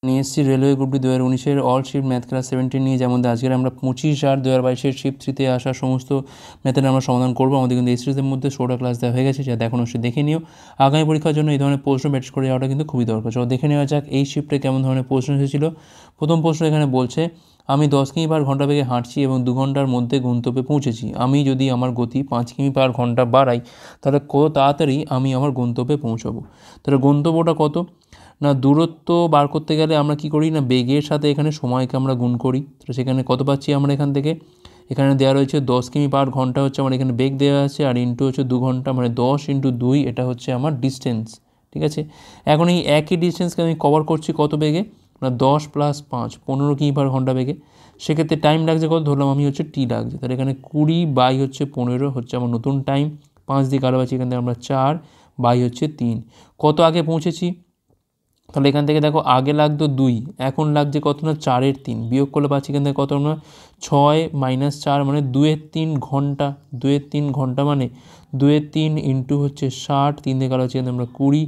নিয়ে এসেছি রেলওয়ে গ্রুপটি 2019-এর অল শিফট ম্যাথ ক্লাস 17 নিয়ে, যেমন আজকের আমরা 25/8/2022-এর শিফট 3-তে আসা সমস্ত ম্যাথের আমরা সমাধান করবো। আমাদের কিন্তু এই সিরিজের মধ্যে 16টা ক্লাস দেওয়া হয়ে গেছে, যা এখন অবশ্যই দেখে নিও। আগামী পরীক্ষার জন্য এই ধরনের প্রশ্ন প্র্যাকটিস করে যাওয়াটা কিন্তু খুবই দরকার। চলো দেখে নেওয়া যাক এই শিফটে কেমন ধরনের প্রশ্ন এসেছিল। প্রথম প্রশ্ন এখানে বলছে, আমি 10 কিমি/ঘন্টা বেগে হাঁটছি এবং 2 ঘন্টার মধ্যে গন্তব্যে পৌঁছেছি। আমি যদি আমার গতি 5 কিমি/ঘন্টা বাড়াই, তাহলে কত তাড়াতাড়ি আমি আমার গন্তব্যে পৌঁছাবো। তাহলে গন্তব্যটা কত না, দূরত্ব বার করতে গেলে আমরা কি করি না, বেগের সাথে এখানে সময়কে আমরা গুণ করি। তো সেখানে কত পাচ্ছি আমরা এখান থেকে, এখানে দেওয়া রয়েছে 10 কিমি/ঘন্টা হচ্ছে আমার এখানে বেগ দেওয়া আছে, আর ইন্টু হচ্ছে 2 ঘন্টা, মানে 10 × 2, এটা হচ্ছে আমার ডিস্টেন্স। ঠিক আছে, এখন এই একই ডিস্টেন্সকে আমি কভার করছি কত বেগে না, 10 + 5 15 কিমি/ঘন্টা বেগে। সেক্ষেত্রে টাইম লাগছে কত, ধরলাম আমি হচ্ছে টি লাগছে, তাহলে এখানে 20/15 হচ্ছে আমার নতুন টাইম। 5 দিয়ে কালো পাচ্ছি, এখান থেকে আমরা 4 বাই হচ্ছে 3। কত আগে পৌঁছেছি, তাহলে এখান থেকে দেখো আগে লাগতো 2, এখন লাগছে কত না 4-এর 3, বিয়োগ করলে পাচ্ছি এখান থেকে কত না 6 - 4 মানে 2-এর 3 ঘন্টা। 2-এর 3 ঘন্টা মানে 2-এর 3 ইন্টু হচ্ছে 60, 3 দিয়ে কালো হচ্ছে এখান থেকে আমরা 20,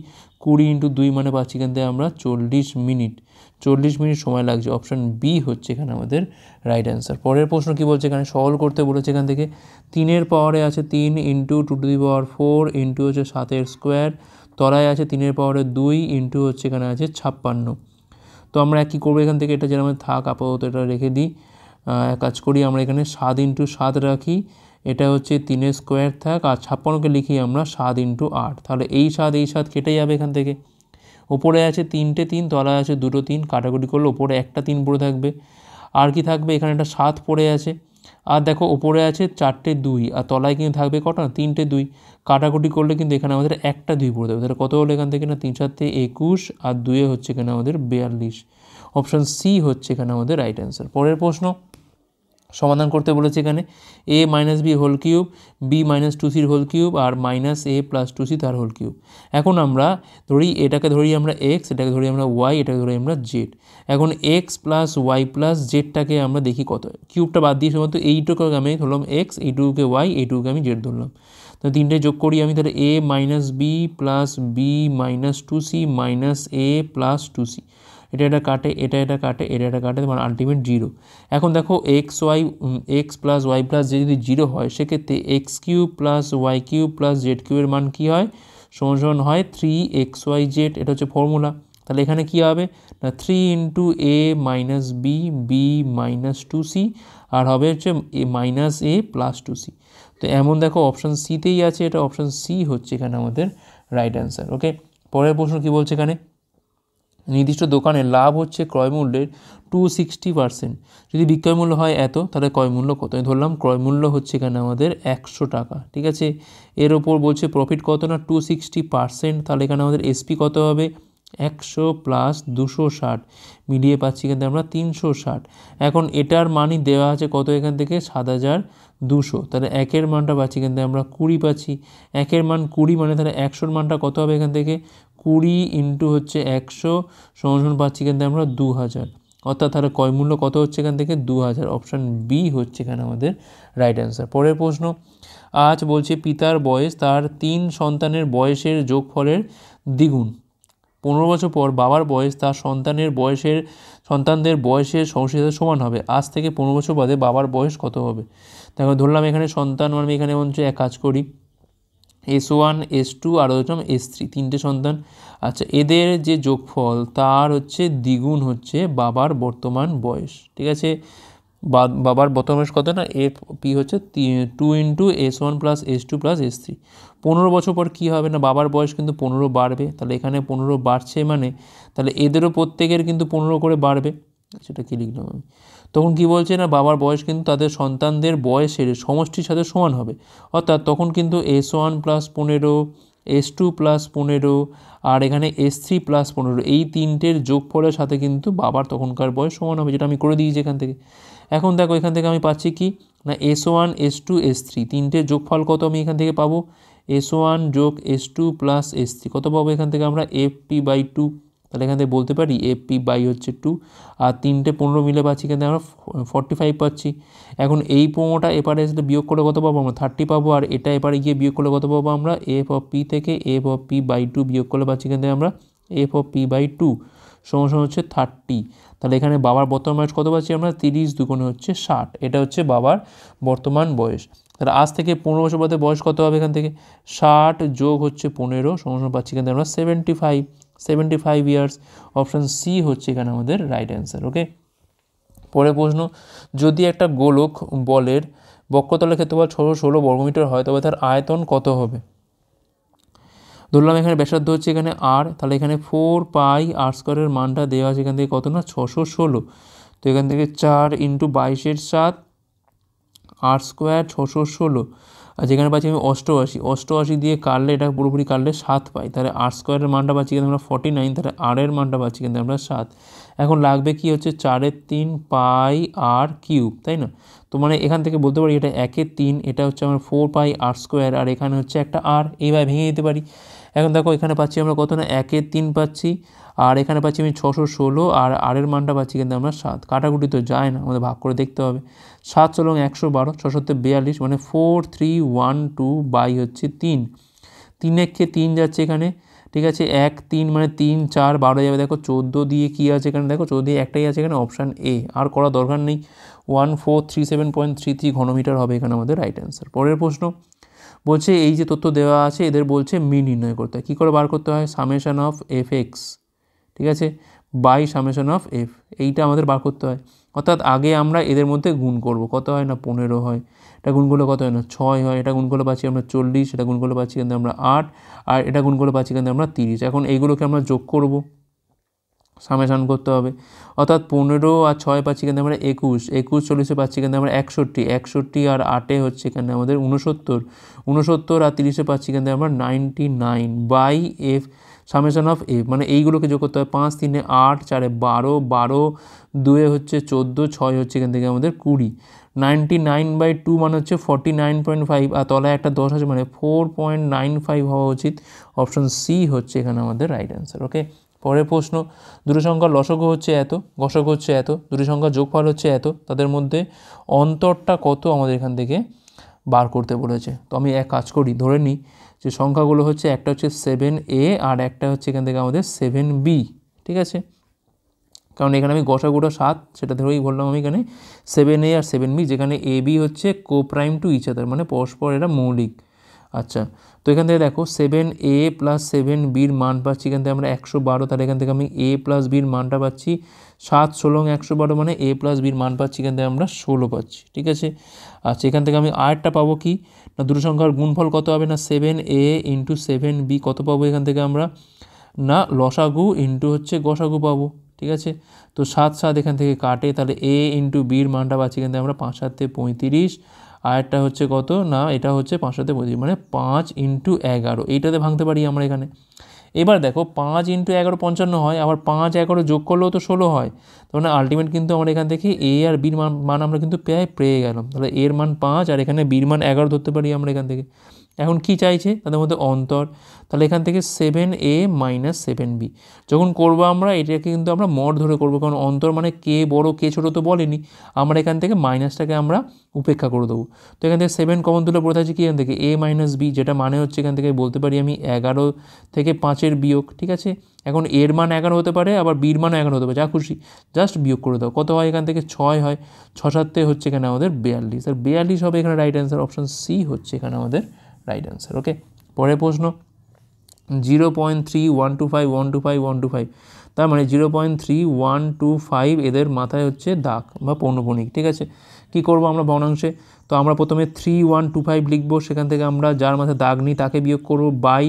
20 × 2 মানে পাচ্ছি এখান থেকে আমরা 40 মিনিট। 40 মিনিট সময় লাগছে। অপশান বি হচ্ছে এখানে আমাদের রাইট অ্যান্সার। পরের প্রশ্ন কি বলছে, এখানে সরল করতে বলেছে। এখান থেকে 3-এর পাওয়ারে আছে 3 × 2⁴ ইন্টু হচ্ছে 7-এর স্কোয়ার, তলায় আছে 3-এর পাওয়ারে 2 ইন্টু হচ্ছে এখানে আছে 56। তো আমরা কী করবো, এখান থেকে এটা যেরকম থাক আপাতত এটা রেখে দিই। কাজ করি আমরা এখানে 7 × 7 রাখি, এটা হচ্ছে 3-এর স্কোয়ার থাক, আর 56কে লিখি আমরা 7 × 8। তাহলে এই 7 কেটে যাবে এখান থেকে। ওপরে আছে 3টে 3, তলায় আছে 2টো 3, কাটাকুটি করলে ওপরে একটা 3 পড়ে থাকবে। আর কি থাকবে, এখানে একটা 7 পড়ে আছে, আর দেখো ওপরে আছে 4টে 2, আর তলায় কিন্তু থাকবে কটা 3টে 2, কাটাকুটি করলে কিন্তু এখানে আমাদের একটা 2 পড়ে যাবে। তাহলে কত হলো এখান থেকে না, 3 × 7 = 21, আর 2 হচ্ছে এখানে আমাদের 42। অপশান সি হচ্ছে এখানে আমাদের রাইট অ্যান্সার। পরের প্রশ্ন সমাধান করতে বলেছে এখানে a - b^3, b - 2c^3, R -a + 2c তার হোল কিউব। এখন আমরা ধরি এটাকে ধরি আমরা x, এটাকে ধরি আমরা y, এটাকে ধরি আমরা z। এখন x + y + z-টাকে আমরা দেখি কত, কিউবটা বাদ দিয়ে শুধুমাত্র এইটুকু আমি ধরলাম x, এইটুকুকে y, এইটুকুকে আমি z ধরলাম। তো তিনটে যোগ করি আমি, তাহলে a - b + b - 2c - a + 2c, এটা কাটে, এটা কাটে, এটা কাটে, মানে আলটিমেট 0। এখন দেখো x + y + z যদি 0 হয়, সেক্ষেত্রে x³ + y³ + z³ এর মান কী হয়, সমান হয় 3xyz। এটা হচ্ছে ফর্মুলা। তাহলে এখানে কী হবে না, 3 × a - b b - 2c, আর হবে হচ্ছে -a + 2c। তো এমন দেখো অপশান সিতেই আছে, এটা অপশান সি হচ্ছে এখানে আমাদের রাইট অ্যান্সার। ওকে, পরের প্রশ্ন কী বলছে এখানে, নির্দিষ্ট দোকানে লাভ হচ্ছে ক্রয় মূল্যের 260%। যদি বিক্রয় মূল্য হয় এত, তাহলে ক্রয় মূল্য কত, আমি ধরলাম ক্রয় মূল্য হচ্ছে এখানে আমাদের 100 টাকা। ঠিক আছে, এর ওপর বলছে প্রফিট কত না 260%, তাহলে এখানে আমাদের এসপি কত হবে 100 + 260 মিলিয়ে পাচ্ছি এখান থেকে আমরা 360। এখন এটার মানই দেওয়া আছে কত, এখান থেকে 7200, তাহলে একের মানটা পাচ্ছি এখান থেকে আমরা 20 পাচ্ছি। একের মান 20 মানে তাহলে 100-র মানটা কত হবে, এখান থেকে 20 ইন্টু হচ্ছে 100 সমান পাচ্ছি এখান থেকে আমরা 2000, অর্থাৎ তাহলে ক্রয় মূল্য কত হচ্ছে এখান থেকে 2000। অপশান বি হচ্ছে এখানে আমাদের রাইট অ্যান্সার। পরের প্রশ্ন আজ বলছে, পিতার বয়স তার 3 সন্তানের বয়সের যোগফলের দ্বিগুণ। 15 বছর পর বাবার বয়স তার সন্তানদের বয়সের সাথে সমান হবে। আজ থেকে 15 বছর বাদে বাবার বয়স কত হবে। দেখো ধরলাম এখানে সন্তান, মানে এখানে হচ্ছে এক কাজ করি, S1 S2 আর হচ্ছে S3, 3টে সন্তান। আচ্ছা, এদের যে যোগফল তার হচ্ছে দ্বিগুণ হচ্ছে বাবার বর্তমান বয়স। ঠিক আছে, বাবার বর্তমান বয়স কত না, পি হচ্ছে 2 × S1 + S2 + S3। 15 বছর পর কী হবে না, বাবার বয়স কিন্তু 15 বাড়বে, তাহলে এখানে 15 বাড়ছে মানে তাহলে এদেরও প্রত্যেকের কিন্তু 15 করে বাড়বে। সেটা কি লিখলাম আমি, তখন কি বলছে না, বাবার বয়স কিন্তু তাদের সন্তানদের বয়সের সমষ্টির সাথে সমান হবে। অর্থাৎ তখন কিন্তু S1 + 15, S2 + 15, আর এখানে S3 + 15, এই তিনটের যোগফলের সাথে কিন্তু বাবার তখনকার বয়স সমান হবে, যেটা আমি করে দিয়েছি এখান থেকে। এখন দেখো এখান থেকে আমি পাচ্ছি কি না, S1 S2 S3 তিনটের যোগফল কত আমি এখান থেকে পাবো, S1 + S2 + S3 কত পাবো এখান থেকে আমরা FP/2। তাহলে এখান থেকে বলতে পারি FP/2, আর 3টে 15 মিলে পাচ্ছি এখান থেকে আমরা 45 পাচ্ছি। এখন এই 15টা এপারে এসে বিয়োগ করলে কত পাবো আমরা 30 পাবো, আর এটা এপারে গিয়ে বিয়োগ করলে কত পাবো আমরা, F/P থেকে F/P/2 বিয়োগ করলে পাচ্ছি এখান থেকে আমরা F/P/2 সমান সমান হচ্ছে 30। তাহলে এখানে বাবার বর্তমান বয়স কত পাচ্ছি আমরা? 30 দুগুণে হচ্ছে 60। এটা হচ্ছে বাবার বর্তমান বয়স। তাহলে আজ থেকে 15 বছর বাদে বয়স কত হবে এখান থেকে? 60 যোগ হচ্ছে 15 সমান সমান পাচ্ছি এখান থেকে আমরা 75 ইয়ার্স। অপশান সি হচ্ছে এখানে আমাদের রাইট অ্যান্সার। ওকে, পরের প্রশ্ন, যদি একটা গোলক বলের বক্ষতলের ক্ষেত্রফল 16 বর্গমিটার হয় তবে তার আয়তন কত হবে? ধরলাম এখানে ব্যাসার্ধ হচ্ছে এখানে আর, তাহলে এখানে 4πr² মানটা দেওয়া আছে এখান থেকে কত না 616। তো এখান থেকে 4 × 22/7 r² 616। আর যেখানে পাচ্ছি আমি 88 দিয়ে কাটলে এটা পুরোপুরি কাটলে 7 পাই, তাহলে r² মানটা পাচ্ছি কিন্তু আমরা 49, তাহলে r এর মানটা পাচ্ছি কিন্তু আমরা 7। এখন লাগবে কি হচ্ছে 4/3 πr³ তাই না? তো মানে এখান থেকে বলতে পারি এটা 1/3, এটা হচ্ছে আমার 4πr², আর এখানে হচ্ছে একটা r, এইভাবে ভেঙে দিতে পারি। এখন দেখো এখানে পাচ্ছি আমরা কত না 1/3 পাচ্ছি, আর এখানে পাচ্ছি আমি 616, আর r এর মানটা পাচ্ছি কিন্তু আমরা 7। কাটাকুটি তো যায় না, আমাদের ভাগ করে দেখতে হবে। 7 × 112, 6 × 42 মানে 4312 বাই হচ্ছে 3। 3 3 যাচ্ছে এখানে, ঠিক আছে, 1 3 মানে 3 4 12 যাবে। দেখো 14 দিয়ে কী আছে এখানে, দেখো 14 দিয়ে একটাই আছে এখানে, অপশান এ, আর করা দরকার নেই। 1437.33 ঘনমিটার হবে এখানে আমাদের রাইট অ্যান্সার। পরের প্রশ্ন বলছে এই যে তথ্য দেওয়া আছে এদের বলছে মিন নির্ণয় করতে হয়। কী করে বার করতে হয়? সামেশন অফ fx, ঠিক আছে, বাই সামেশন অফ f, এইটা আমাদের বার করতে হয়। অর্থাৎ আগে আমরা এদের মধ্যে গুণ করব, কত হয় না 15 হয়, এটা গুণ করলে কত হয় না 6 হয়, এটা গুণ করলে পাচ্ছি আমরা 40, এটা গুণ করলে পাচ্ছি কিন্তু আমরা 8, আর এটা গুণ করলে পাচ্ছি কিন্তু আমরা 30। এখন এইগুলোকে আমরা যোগ করব, সামেশান করতে হবে। অর্থাৎ 15 আর 6 পাচ্ছি কিন্তু আমরা 21, 40 পাচ্ছি কিন্তু আমরা 61, আর 8 হচ্ছে এখানে আমাদের 69, আর 30 পাচ্ছি কিন্তু আমরা 99 by f, summation of f, মানে এইগুলোকে যোগ করতে হবে। 5 3 8 4 12, 12 2 হচ্ছে 14, 6 হচ্ছে এখান থেকে আমাদের 20। 99/2 মানে হচ্ছে 49.5, আর তলায় একটা 10 আছে মানে 4.95 হওয়া উচিত। অপশন সি হচ্ছে এখানে আমাদের রাইট অ্যান্সার। ওকে, পরের প্রশ্ন, দুটো সংখ্যার লসগু হচ্ছে এত, গসগু হচ্ছে এত, দুটি সংখ্যার যোগফল হচ্ছে এত, তাদের মধ্যে অন্তরটা কত আমাদের এখান থেকে বার করতে বলেছে। তো আমি এক কাজ করি, ধরে নিই যে সংখ্যাগুলো হচ্ছে একটা হচ্ছে 7a আর একটা হচ্ছে এখান থেকে আমাদের 7b, ঠিক আছে, কারণ এখানে আমি গসাগুটা 7 সেটা ধরেই বললাম আমি এখানে 7a আর 7b, যেখানে ab হচ্ছে কোপ্রাইম টু ইচ আদার, মানে পরস্পর এরা মৌলিক। আচ্ছা, তো এখান থেকে দেখো 7a + 7bর মান পাচ্ছি এখান থেকে আমরা 112, তাহলে এখান থেকে আমি a + bর মানটা পাচ্ছি 7 16 112, মানে a + bর মান পাচ্ছি এখান থেকে আমরা 16 পাচ্ছি, ঠিক আছে। আচ্ছা, এখান থেকে আমি আরেকটা পাবো কি না, দুটো সংখ্যার গুণফল কত হবে না 7a × 7b, কত পাবো এখান থেকে আমরা না লসাগু ইন্টু হচ্ছে গসাগু পাবো, ঠিক আছে। তো 7 7 এখান থেকে কাটে, তাহলে a × bর মানটা পাচ্ছি এখান থেকে আমরা 5 7 35, আর একটা হচ্ছে কত না, এটা হচ্ছে 5 7 35 মানে 5 × 11, এইটাতে ভাঙতে পারি আমরা এখানে। এবার দেখো 5 × 11 55 হয়, আবার 5 11 যোগ করলেও তো 16 হয়, তার মানে আলটিমেট কিন্তু আমরা এখান থেকে a আর bর মান আমরা কিন্তু পেয়ে গেলাম। তাহলে এর মান 5 আর এখানে bর মান 11 ধরতে পারি আমরা এখান থেকে। এখন কি চাইছে তাদের মধ্যে অন্তর, তাহলে এখান থেকে 7a - 7b যখন করবো আমরা এটাকে কিন্তু আমরা মড ধরে করবো, কারণ অন্তর মানে কে বড় কে ছোটো তো বলেনি, আমরা এখান থেকে মাইনাসটাকে আমরা উপেক্ষা করে দেবো। তো এখান থেকে 7 কমন তুলে পড়ে থাকছে কি এখান থেকে a - b, যেটা মানে হচ্ছে এখান থেকে বলতে পারি আমি 11 থেকে 5-এর বিয়োগ, ঠিক আছে। এখন এর মান 11 হতে পারে, আবার বির মানও 11 হতে পারে, যা খুশি জাস্ট বিয়োগ করে দাও, কত হয় এখান থেকে 6 হয়, 6 7 হচ্ছে এখানে আমাদের 42, আর 42 হবে এখানে রাইট অ্যান্সার। অপশন সি হচ্ছে এখানে আমাদের রাইট অ্যান্সার। ওকে, পরের প্রশ্ন 0.3 125 তার মানে 0.3125 এদের মাথায় হচ্ছে দাগ বা পৌনঃপুনিক, ঠিক আছে। কি করব আমরা ভগ্নাংশে, তো আমরা প্রথমে 3125 লিখবো, সেখান থেকে আমরা যার মাথায় দাগ নিই তাকে বিয়োগ করব বাই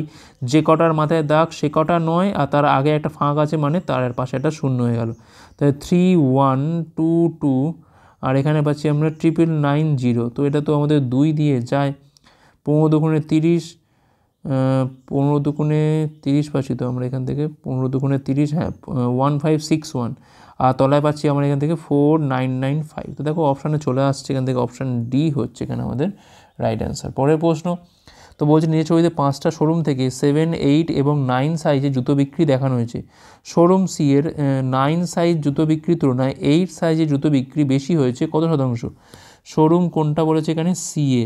যে কটার মাথায় দাগ সে কটা নয়, আর তার আগে একটা ফাঁক আছে মানে তার পাশে একটা শূন্য হয়ে গেল, তাহলে 3122, আর এখানে পাচ্ছি আমরা 9990। তো এটা তো আমাদের 2 দিয়ে যায়, 15 দুগুণে 30, 15 দুগুণে 30 পাচ্ছি তো আমরা এখান থেকে 15 দুগুণে 30, হ্যাঁ 1561, আর তলায় পাচ্ছি আমরা এখান থেকে 4995। তো দেখো অপশানে চলে আসছে এখান থেকে, অপশান ডি হচ্ছে এখানে আমাদের রাইট অ্যান্সার। পরের প্রশ্ন, তো বলছে নিচের ছবিতে 5টা শোরুম থেকে 7 8 এবং 9 সাইজে জুতো বিক্রি দেখানো হয়েছে। শোরুম সি এর 9 সাইজ জুতো বিক্রির তুলনায় 8 সাইজে জুতো বিক্রি বেশি হয়েছে কত শতাংশ? শোরুম কোনটা বলেছে এখানে? সি এ,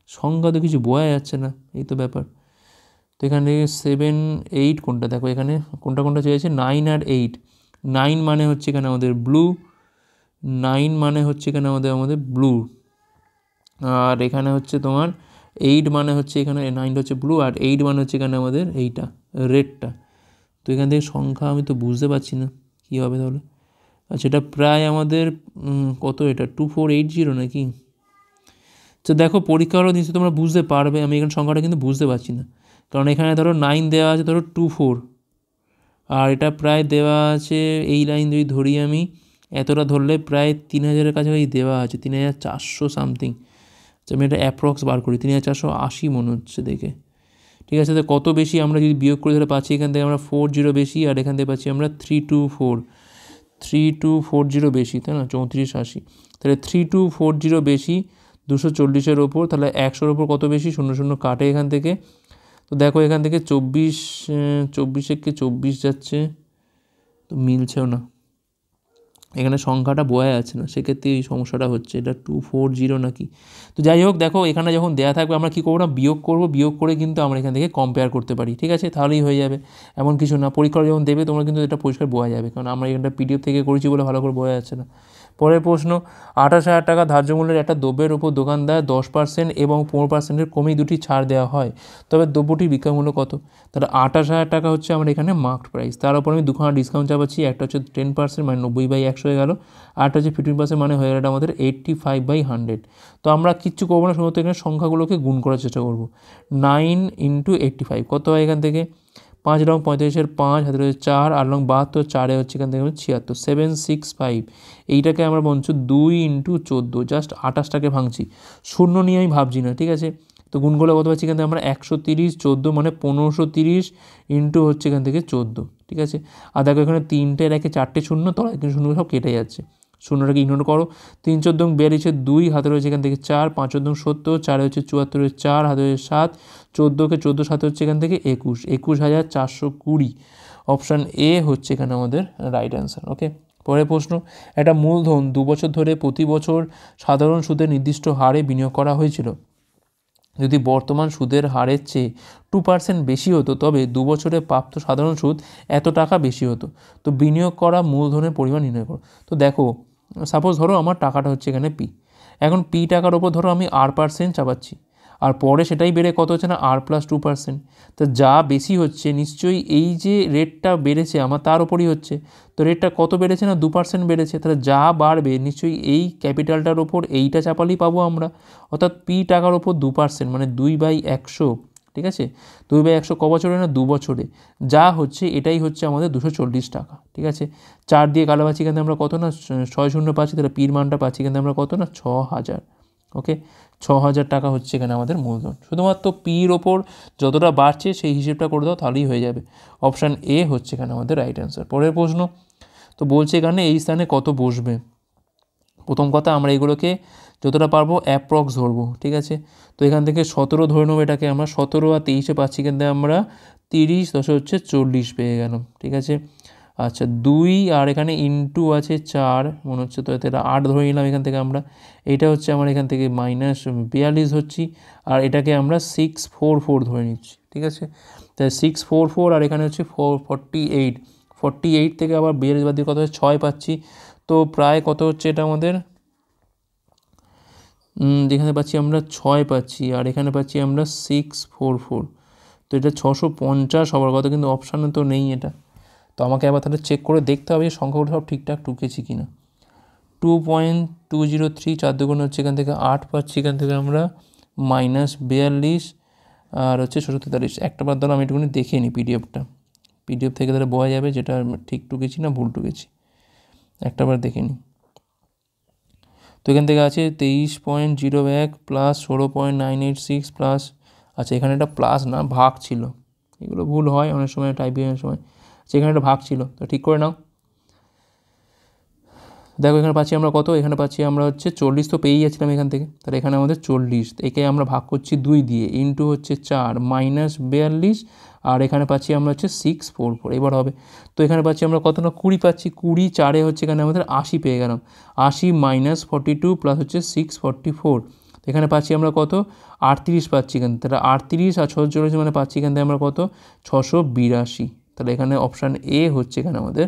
সংখ্যা তো কিছু বোঝা যাচ্ছে না, এই তো ব্যাপার। তো এখান থেকে 7, 8 কোনটা দেখো, এখানে কোনটা কোনটা চেয়েছে 9 আর 8। 9 মানে হচ্ছে এখানে আমাদের ব্লু, 9 মানে হচ্ছে এখানে আমাদের ব্লু, আর এখানে হচ্ছে তোমার 8 মানে হচ্ছে এখানে 9টা হচ্ছে ব্লু, আর 8 মানে হচ্ছে এখানে আমাদের এইটা রেডটা। তো এখান থেকে সংখ্যা আমি তো বুঝতে পারছি না কী হবে তাহলে। আচ্ছা, এটা প্রায় আমাদের কত, এটা 2480 নাকি? তো দেখো পরীক্ষা হলো নিশ্চয়ই তোমরা বুঝতে পারবে, আমি এখানে সংখ্যাটা কিন্তু বুঝতে পারছি না, কারণ এখানে ধরো 9 দেওয়া আছে, ধরো 24, আর এটা প্রায় দেওয়া আছে, এই লাইন যদি ধরি আমি, এতটা ধরলে প্রায় 3000-এর কাছাকাছি দেওয়া আছে, 3400 সামথিং। তো আমি এটা অ্যাপ্রক্স বার করি, 3480 মনে হচ্ছে দেখে। ঠিক আছে, তো কত বেশি আমরা যদি বিয়োগ করে ধরে পাচ্ছি, এখান থেকে আমরা 40 বেশি, আর এখান থেকে পাচ্ছি আমরা 3240 বেশি, তাই না, 3480। তাহলে 3240 বেশি 240-এর ওপর, তাহলে 100-এর ওপর কত বেশি, 00 কাটে এখান থেকে। তো দেখো এখান থেকে 24 যাচ্ছে, তো মিলছেও না, এখানে সংখ্যাটা বোঝা যাচ্ছে না, সেক্ষেত্রে এই সমস্যাটা হচ্ছে, এটা 240 নাকি। তো যাই হোক, দেখো এখানে যখন দেওয়া থাকবে আমরা কী করবো না, বিয়োগ করবো, বিয়োগ করে কিন্তু আমরা এখান থেকে কম্পেয়ার করতে পারি, ঠিক আছে, তাহলেই হয়ে যাবে, এমন কিছু না। পরীক্ষা যখন দেবে তোমরা কিন্তু এটা পরিষ্কার বোঝা যাবে, কারণ আমরা এখানটা পিডিএফ থেকে করেছি বলে ভালো করে বোঝা যাচ্ছে না। পরের প্রশ্ন, 28,000 টাকা ধার্য মূল্যের একটা দ্রব্যের উপর দোকানদার 10% এবং 15%-এর কমেই দুটি ছাড় দেওয়া হয়, তবে দ্রব্যটির বিক্রয় মূল্য কত? তাহলে 28,000 টাকা হচ্ছে আমার এখানে মার্কড প্রাইস, তার উপর আমি দুখানা ডিসকাউন্ট চাপাচ্ছি, একটা হচ্ছে 10% মানে 90/100 হয়ে গেল, আরটা হচ্ছে 15% মানে হয়ে গেল আমাদের 85/100। তো আমরা কিচ্ছু করবো না, শুধুমাত্র এখানে সংখ্যাগুলোকে গুণ করার চেষ্টা করবো। 9 × 85 কত হয় এখান থেকে, 5 রং 45-এর 5, হাতে রয়েছে 4, 8 রং 72, 4-এ হচ্ছে এখান থেকে 76, 765। এইটাকে আমরা বলছি 2 × 14, জাস্ট 28টাকে ভাঙছি, শূন্য নিয়ে আমি ভাবছি না, ঠিক আছে। তো গুণ করলে কত পাচ্ছি এখান থেকে আমরা 130, 14 মানে 1530 ইন্টু হচ্ছে এখান থেকে 14, ঠিক আছে। আর দেখো এখানে 3টের একে 4টে শূন্য, তলায় কিন্তু শূন্য সব কেটে যাচ্ছে, শূন্যটাকে ইগনোর করো। 3 × 14 42, 2 হাতে রয়েছে এখান থেকে 4, 5 × 14 70, 4 হচ্ছে 74, 4 হাতে রয়েছে 7, 14কে 14 সাথে হচ্ছে এখান থেকে 21, 21,420। অপশান এ হচ্ছে এখানে আমাদের রাইট অ্যান্সার। ওকে, পরের প্রশ্ন, একটা মূলধন 2 বছর ধরে প্রতি বছর সাধারণ সুদের নির্দিষ্ট হারে বিনিয়োগ করা হয়েছিল, যদি বর্তমান সুদের হারের চেয়ে 2% বেশি হতো, তবে 2 বছরে প্রাপ্ত সাধারণ সুদ এত টাকা বেশি হতো। তো বিনিয়োগ করা মূলধনের পরিমাণ নির্ণয় করো। তো দেখো সাপোজ ধরো আমার টাকাটা হচ্ছে এখানে পি, এখন পি টাকার ওপর ধরো আমি R% চাপাচ্ছি, আর পরে সেটাই বেড়ে কত হচ্ছে না R+2%। তো যা বেশি হচ্ছে নিশ্চয়ই এই যে রেটটা বেড়েছে আমার তার ওপরই হচ্ছে, তো রেটটা কত বেড়েছে না 2% বেড়েছে, তাহলে যা বাড়বে নিশ্চয়ই এই ক্যাপিটালটার ওপর এইটা চাপালেই পাবো আমরা, অর্থাৎ পি টাকার ওপর 2% মানে 2/100, ঠিক আছে। 2/100 ক বছরে না 2 বছরে, যা হচ্ছে এটাই হচ্ছে আমাদের 240 টাকা, ঠিক আছে। 4 দিয়ে কালো পাচ্ছি এখানে আমরা কত না 60 পাচ্ছি, তাহলে পির মানটা পাচ্ছি এখানে আমরা কত না 6000। ওকে, 6000 টাকা হচ্ছে এখানে আমাদের মূলধন, শুধুমাত্র পির ওপর যতটা বাড়ছে সেই হিসেবটা করে দাও তাহলেই হয়ে যাবে। অপশান এ হচ্ছে এখানে আমাদের রাইট অ্যান্সার। পরের প্রশ্ন, তো বলছে এখানে এই স্থানে কত বসবে। প্রথম কথা আমরা এগুলোকে যতটা পারবো অ্যাপ্রক্স ধরবো, ঠিক আছে। তো এখান থেকে 17 ধরে নেবো, এটাকে আমরা 17 আর 23-এ পাচ্ছি, কিন্তু আমরা 30 10 হচ্ছে 40 পেয়ে গেলাম, ঠিক আছে। আচ্ছা 2 আর এখানে ইন্টু আছে 4 মনে হচ্ছে, তো এটা 8 ধরে নিলাম এখান থেকে আমরা, এইটা হচ্ছে আমার এখান থেকে -42 হচ্ছি, আর এটাকে আমরা 644 ধরে নিচ্ছি, ঠিক আছে। তাই 644 আর এখানে হচ্ছে 48 থেকে আবার 42 বাদ দিয়ে কত হচ্ছে 6 পাচ্ছি, তো প্রায় কত হচ্ছে এটা আমাদের, যেখানে পাচ্ছি আমরা 6 পাচ্ছি, আর এখানে পাচ্ছি আমরা 644, তো এটা 650 হওয়ার কথা, কিন্তু অপশানে তো নেই এটা। তো আমাকে আবার তাহলে চেক করে দেখতে হবে যে সংখ্যাগুলো সব ঠিকঠাক টুকেছি কি না। 2.203 4 দুগুণ হচ্ছে এখান থেকে 8 পাচ্ছি, এখান থেকে আমরা -42 আর হচ্ছে 643, একটা বার ধরো আমি একটুখানি দেখে নিই পিডিএফ থেকে, তাহলে বোঝা যাবে যেটা ঠিক টুকেছি না ভুল টুকেছি, একটা বার দেখে নিই। তো এখান থেকে আছে 23.01 প্লাস 16.986 প্লাস, আচ্ছা এখানে একটা প্লাস না ভাগ ছিল, এগুলো ভুল হয় অনেক সময় টাইপিংয়ের সময়, সেখানে একটা ভাগ ছিল, তো ঠিক করে নাও। দেখো এখানে পাচ্ছি আমরা কত, এখানে পাচ্ছি আমরা হচ্ছে 40, তো পেয়েই যাচ্ছিলাম এখান থেকে, তাহলে এখানে আমাদের 40, একে আমরা ভাগ করছি 2 দিয়ে, ইন্টু হচ্ছে 4 -42, আর এখানে পাচ্ছি আমরা হচ্ছে 644, এবার হবে। তো এখানে পাচ্ছি আমরা কত না 20 পাচ্ছি, 20 4-এ হচ্ছে এখানে আমাদের 80 পেয়ে গেলাম, 80 -42 প্লাস হচ্ছে 644, এখানে পাচ্ছি আমরা কত 38 পাচ্ছি এখান থেকে, তাহলে 38 আর 644 মানে পাচ্ছি এখান থেকে আমরা কত 682। তাহলে এখানে অপশান এ হচ্ছে এখানে আমাদের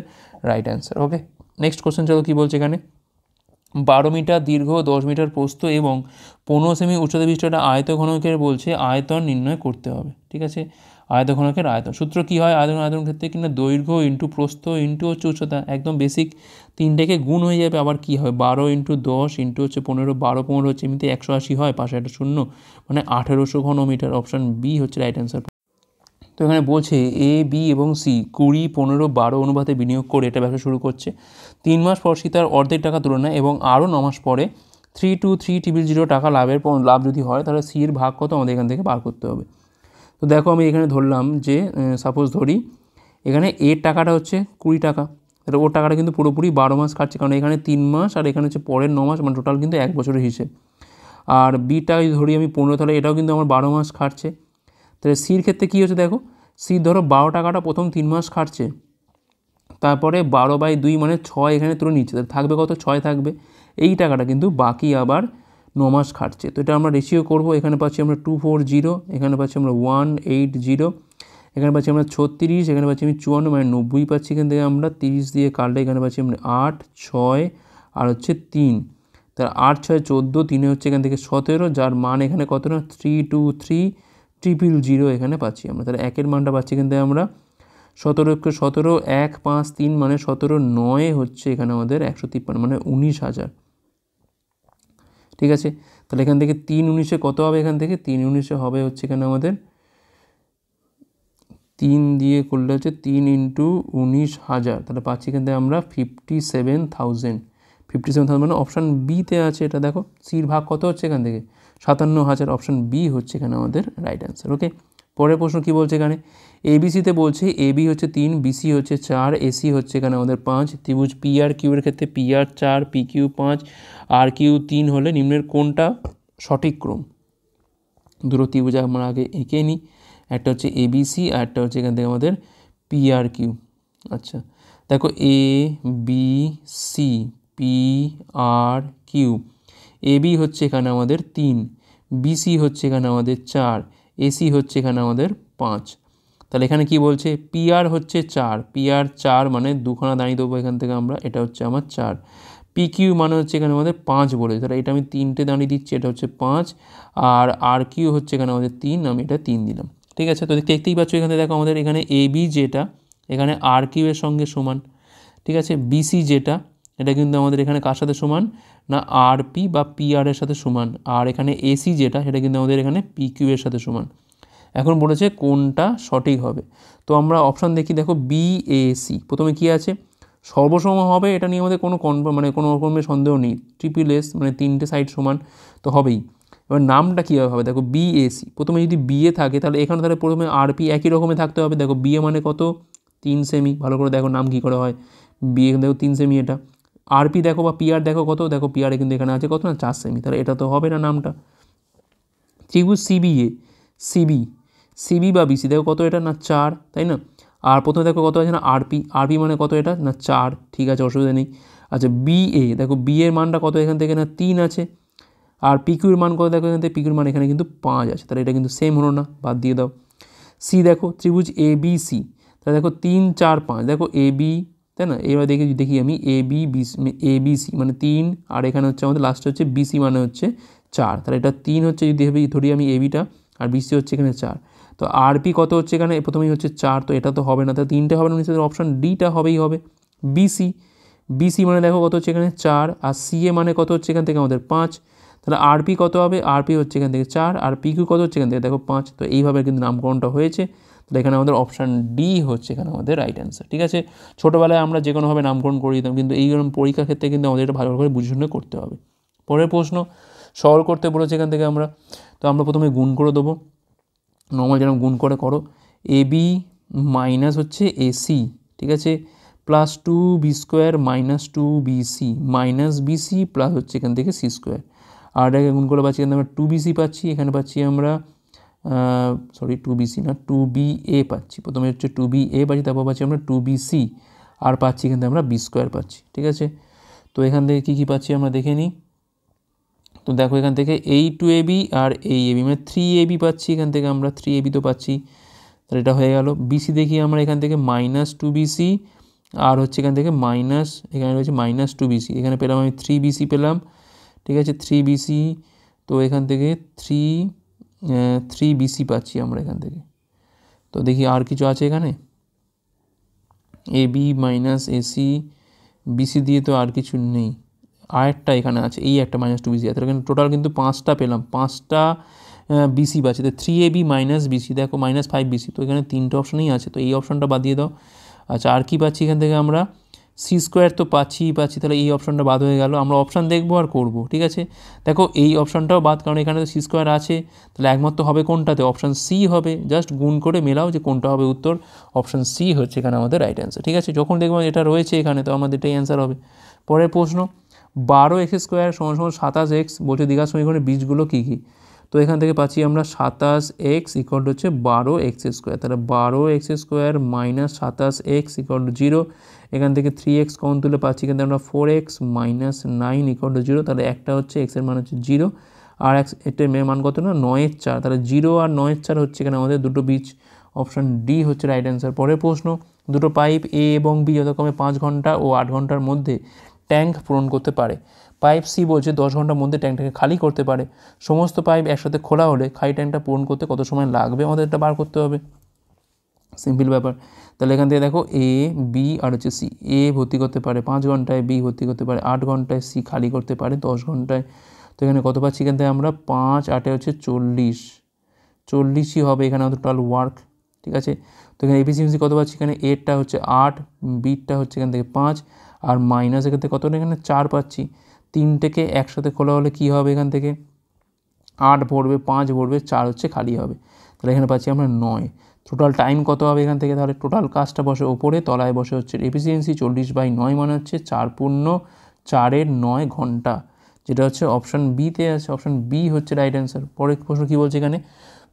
রাইট অ্যান্সার। ওকে, নেক্সট কোশ্চেন চলো কী বলছে এখানে। 12 মিটার দীর্ঘ, 10 মিটার প্রস্থ এবং 15 সেমি উচ্চতা বিশিষ্ট একটা আয়তঘনকের বলছে আয়তন নির্ণয় করতে হবে। ঠিক আছে, আয়তঘনকের আয়তন সূত্র কী হয় আয়তন ক্ষেত্রে, কিনা দৈর্ঘ্য ইন্টু প্রস্থ ইন্টু হচ্ছে উচ্চতা, একদম বেসিক, তিনটেকে গুণ হয়ে যাবে। আবার কী হয় 12 ইন্টু 10 ইন্টু হচ্ছে 15, 12 15 হচ্ছে এমনিতে 180 হয়, পাশে একটা শূন্য, মানে 1800 ঘনমিটার। অপশান বি হচ্ছে রাইট অ্যান্সার। তো এখানে বলছে এ বি এবং সি 20, 15, 12 অনুপাতে বিনিয়োগ করে এটা ব্যবসা শুরু করছে। 3 মাস পর সি তার অর্ধেক টাকা তুলে নেয় এবং আরও 9 মাস পরে 323,000 টাকা লাভ যদি হয়, তাহলে সির ভাগ কত আমাদের এখান থেকে বার করতে হবে। তো দেখো আমি এখানে ধরলাম যে সাপোজ ধরি এখানে এর টাকাটা হচ্ছে 20 টাকা, তাহলে ওর টাকাটা কিন্তু পুরোপুরি 12 মাস খাচ্ছে, কারণ এখানে 3 মাস আর এখানে হচ্ছে পরের 9 মাস, মানে টোটাল কিন্তু 1 বছরের হিসেব। আর বিটা যদি ধরি আমি 15, তাহলে এটাও কিন্তু আমার 12 মাস খাটছে। তাহলে সির ক্ষেত্রে কী হচ্ছে দেখো, সি ধরো 12 টাকাটা প্রথম 3 মাস খাটছে, তারপরে 12/2 মানে 6 এখানে তুলে নিচ্ছে, তাহলে থাকবে কত 6 থাকবে। এই টাকাটা কিন্তু বাকি আবার 9 মাস খাটছে। তো এটা আমরা রেশিও করবো, এখানে পাচ্ছি আমরা 240, এখানে পাচ্ছি আমরা 180, এখানে পাচ্ছি আমরা 36, এখানে পাচ্ছি আমি 54 মানে 90 পাচ্ছি। এখান থেকে আমরা 30 দিয়ে কাটলে এখানে পাচ্ছি আমরা 8, 6 আর হচ্ছে 3, তাহলে 8 6 14, 3 হচ্ছে এখান থেকে 17, যার মান এখানে কত না 323,000 এখানে পাচ্ছি আমরা। তাহলে একের মানটা পাচ্ছি এখান থেকে আমরা 17 17, 1 5 3 মানে 17, 9 হচ্ছে এখানে আমাদের 153 মানে 19,000। ঠিক আছে, তাহলে এখান থেকে 3 19-এ কত হবে, এখান থেকে 3 19-এ হবে হচ্ছে এখানে আমাদের 3 দিয়ে করলে হচ্ছে 3 ইন্টু 19,000, তাহলে পাচ্ছি এখান থেকে আমরা 57,000। 57,000 মানে অপশান বিতে আছে এটা। দেখো সির ভাগ কত হচ্ছে এখান থেকে 57,000, অপশান বি হচ্ছে এখানে আমাদের রাইট অ্যান্সার। ওকে, পরের প্রশ্ন কী বলছে এখানে, এবিসিতে বলছে এবি হচ্ছে 3, বিসি হচ্ছে 4, এসি হচ্ছে এখানে আমাদের 5। ত্রিভুজ পি আর কিউয়ের ক্ষেত্রে পি আর 4, পি কিউ 5 আর কিউ 3 হলে নিম্নের কোনটা সঠিক ক্রম। দুটো ত্রিভুজ আমরা আগে এঁকে নিই, একটা হচ্ছে এবিসি আর একটা হচ্ছে এখান থেকে আমাদের পি আর কিউ। আচ্ছা দেখো A B C P R Q, AB হচ্ছে এখানে আমাদের 3, বিসি হচ্ছে এখানে আমাদের 4, এসি হচ্ছে এখানে আমাদের 5। তাহলে এখানে কি বলছে পি আর হচ্ছে 4, পি আর 4 মানে দুখানা দাঁড়িয়ে দেবো এখান থেকে আমরা, এটা হচ্ছে আমার 4। পি কিউ মানে হচ্ছে এখানে আমাদের 5 বলে, তাহলে এটা আমি 3টে দাঁড়িয়ে দিচ্ছি, এটা হচ্ছে 5, আর কিউ হচ্ছে এখানে আমাদের 3, আমি এটা 3 দিলাম। ঠিক আছে, তো দেখতেই পাচ্ছ এখানে দেখো আমাদের এখানে এবি যেটা এখানে আর কিউ এর সঙ্গে সমান। ঠিক আছে, বিসি যেটা এটা কিন্তু আমাদের এখানে কার সাথে সমান না আর পি বা পি আর এর সাথে সমান, আর এখানে এসি যেটা সেটা কিন্তু আমাদের এখানে পি কিউ এর সাথে সমান। এখন বলেছে কোনটা সঠিক হবে, তো আমরা অপশান দেখি। দেখো বিএসি প্রথমে কি আছে সর্বসম হবে, এটা নিয়ে আমাদের কোনো মানে কোনো রকমের সন্দেহ নেই। ট্রিপল এস মানে 3টে সাইড সমান তো হবেই। এবার নামটা কীভাবে হবে, দেখো বিএসি প্রথমে যদি বিএ থাকে তাহলে এখানে তাহলে প্রথমে আরপি একই রকমের থাকতে হবে। দেখো বিএ মানে কত 3 সেমি, ভালো করে দেখো নাম কী করে হয়, বিএ দেখো 3 সেমি, এটা আরপি দেখো বা পিআর দেখো কত, দেখো পিআর কিন্তু এখানে আছে কত না 4 সেমি, তাহলে এটা তো হবে না নামটা। ত্রিভুজ সিবিএ সিবি বা বিসি দেখো কত এটা না 4, তাই না। আর প্রথমে দেখো কত আছে না আরপি মানে কত এটা না 4, ঠিক আছে অসুবিধা নেই। আচ্ছা বিএ দেখো বি এর মানটা কত এখান থেকে না 3 আছে, আর পিকিউর মান কত দেখো এখান থেকে পিকিউর মান এখানে কিন্তু 5 আছে, তাহলে এটা কিন্তু সেম হলো না, বাদ দিয়ে দাও। সি দেখো ত্রিভুজ এ বি সি, তাহলে দেখো 3 4 5 দেখো এ বি, তাই না। এবার দেখি আমি এ বি সি মানে 3, আর এখানে হচ্ছে আমাদের লাস্টে হচ্ছে বিসি মানে হচ্ছে 4, তাহলে এটা 3 হচ্ছে যদি ধরি আমি এবিটা, আর বিসি হচ্ছে এখানে 4। তো আরপি কত হচ্ছে এখানে প্রথমেই হচ্ছে 4, তো এটা তো হবে না, তাহলে 3টে হবে না, নিশ্চয়ই অপশান ডিটা হবেই হবে। বিসি মানে দেখো কত হচ্ছে এখানে 4, আর সিএ মানে কত হচ্ছে এখান থেকে আমাদের 5, তাহলে আরপি কত হবে, আরপি হচ্ছে এখান থেকে 4, আর পিকিউ কত হচ্ছে এখান থেকে দেখো 5, তো এইভাবে কিন্তু নামকরণটা হয়েছে। তাহলে এখানে আমাদের অপশান ডি হচ্ছে এখানে আমাদের রাইট অ্যান্সার। ঠিক আছে, ছোটোবেলায় আমরা যে কোনোভাবে নামকরণ করে দিতাম, কিন্তু এইরকম পরীক্ষার ক্ষেত্রে কিন্তু আমাদের এটা ভালো করে বুঝে শুনে করতে হবে। পরের প্রশ্ন সরল করতে বলেছে এখান থেকে আমরা, তো আমরা প্রথমে গুণ করে দেবো, নর্মাল যেরকম গুণ করে করো। এ বি মাইনাস হচ্ছে এসি, ঠিক আছে, plus 2b² minus 2bc minus b c plus হচ্ছে এখান থেকে সি স্কোয়ার। আর এটাকে গুণ করে পাচ্ছি এখানে আমরা 2bc পাচ্ছি, এখানে পাচ্ছি আমরা 2bc না 2ba পাচ্ছি, প্রথমে হচ্ছে 2ba পাচ্ছি, তারপর পাচ্ছি আমরা 2bc, আর পাচ্ছি এখান থেকে আমরা b² পাচ্ছি। ঠিক আছে, তো এখান থেকে কী কী পাচ্ছি আমরা দেখে নিই। তো তো দেখো এখান থেকে এই 2ab আর এই ab মানে 3ab পাচ্ছি, এখান থেকে আমরা 3ab তো পাচ্ছি, তাহলে এটা হয়ে গেল। বিসি দেখি আমরা এখান থেকে -2bc আর হচ্ছে এখান থেকে এখানে রয়েছে -2bc, এখানে পেলাম আমি 3bc পেলাম, ঠিক আছে 3bc। তো এখান থেকে 3bc পাচ্ছি আমরা এখান থেকে। তো দেখি আর কিছু আছে এখানে, ab -ac bc দিয়ে তো আর কিছু নেই, আরেকটা এখানে আছে, এই একটা -2bc আছে, এখানে টোটাল কিন্তু 5টা পেলাম, 5টা বিসি পাচ্ছে। তো 3ab -bc দেখো -5bc, তো এখানে 3টে অপশানই আছে, তো এই অপশানটা বাদ দিয়ে দাও। আচ্ছা আর কি পাচ্ছি এখান থেকে আমরা, সি স্কোয়ার তো পাচ্ছি, তাহলে এই অপশানটা বাদ হয়ে গেল। আমরা অপশান দেখবো আর করব, ঠিক আছে। দেখো এই অপশানটাও বাদ, কারণ এখানে তো সি স্কোয়ার আছে, তাহলে একমাত্র হবে কোনটাতে, অপশান সি হবে। জাস্ট গুণ করে মেলাও যে কোনটা হবে উত্তর, অপশান সি হচ্ছে এখানে আমাদের রাইট অ্যান্সার, ঠিক আছে। যখন দেখবো এটা রয়েছে এখানে, তো আমাদের এটাই অ্যান্সার হবে। পরের প্রশ্ন, 12x² = 27x বলছে দ্বিঘাত সমীকরণের বীজগুলো কী কী। তো এখান থেকে পাচ্ছি আমরা 27x = হচ্ছে 12x², তাহলে 12x² - 27x = 0। এখান থেকে 3x কমন তুলে পাচ্ছি কিন্তু আমরা 4x - 9 = 0, তাহলে একটা হচ্ছে x এর মান হচ্ছে 0 আর এটার মান কত না 9/4, তাহলে 0 আর 9/4 হচ্ছে এখানে আমাদের দুটো বীজ, অপশান ডি হচ্ছে রাইট অ্যান্সার। পরের প্রশ্ন, দুটো পাইপ এ এবং বি যথাক্রমে 5 ঘন্টা ও 8 ঘন্টার মধ্যে ট্যাঙ্ক পূরণ করতে পারে। পাইপ সি বলছে 10 ঘন্টার মধ্যে ট্যাঙ্কটাকে খালি করতে পারে। সমস্ত পাইপ একসাথে খোলা হলে খালি ট্যাঙ্কটা পূরণ করতে কত সময় লাগবে, আমাদের এটা বার করতে হবে। সিম্পল ব্যাপার। তাহলে এখান থেকে দেখো এ বি আর হচ্ছে সি, এ ভর্তি করতে পারে 5 ঘন্টায়, বি ভর্তি করতে পারে 8 ঘন্টায়, সি খালি করতে পারে 10 ঘন্টায়। তো এখানে কত পাচ্ছি এখান থেকে আমরা 5 8 হচ্ছে 40ই হবে এখানে আমাদের টোটাল ওয়ার্ক, ঠিক আছে। তো এখানে এফিসিয়েন্সি কত পাচ্ছি, এখানে এরটা হচ্ছে 8, বিটা হচ্ছে এখান থেকে 5 আর মাইনাস এখান থেকে কত, এখানে 4 পাচ্ছি। 3টেকে একসাথে খোলা হলে কি হবে, এখান থেকে 8 ভরবে, 5 ভরবে, 4 হচ্ছে খালি হবে, তাহলে এখানে পাচ্ছি আমরা 9। টোটাল টাইম কত হবে এখান থেকে, তাহলে টোটাল কাজটা বসে ওপরে, তলায় বসে হচ্ছে এফিসিয়েন্সি 40/9 মানে হচ্ছে 4×9 ঘন্টা, যেটা হচ্ছে অপশান বিতে আছে। অপশান বি হচ্ছে রাইট অ্যান্সার। পরের প্রশ্ন কী বলছে এখানে,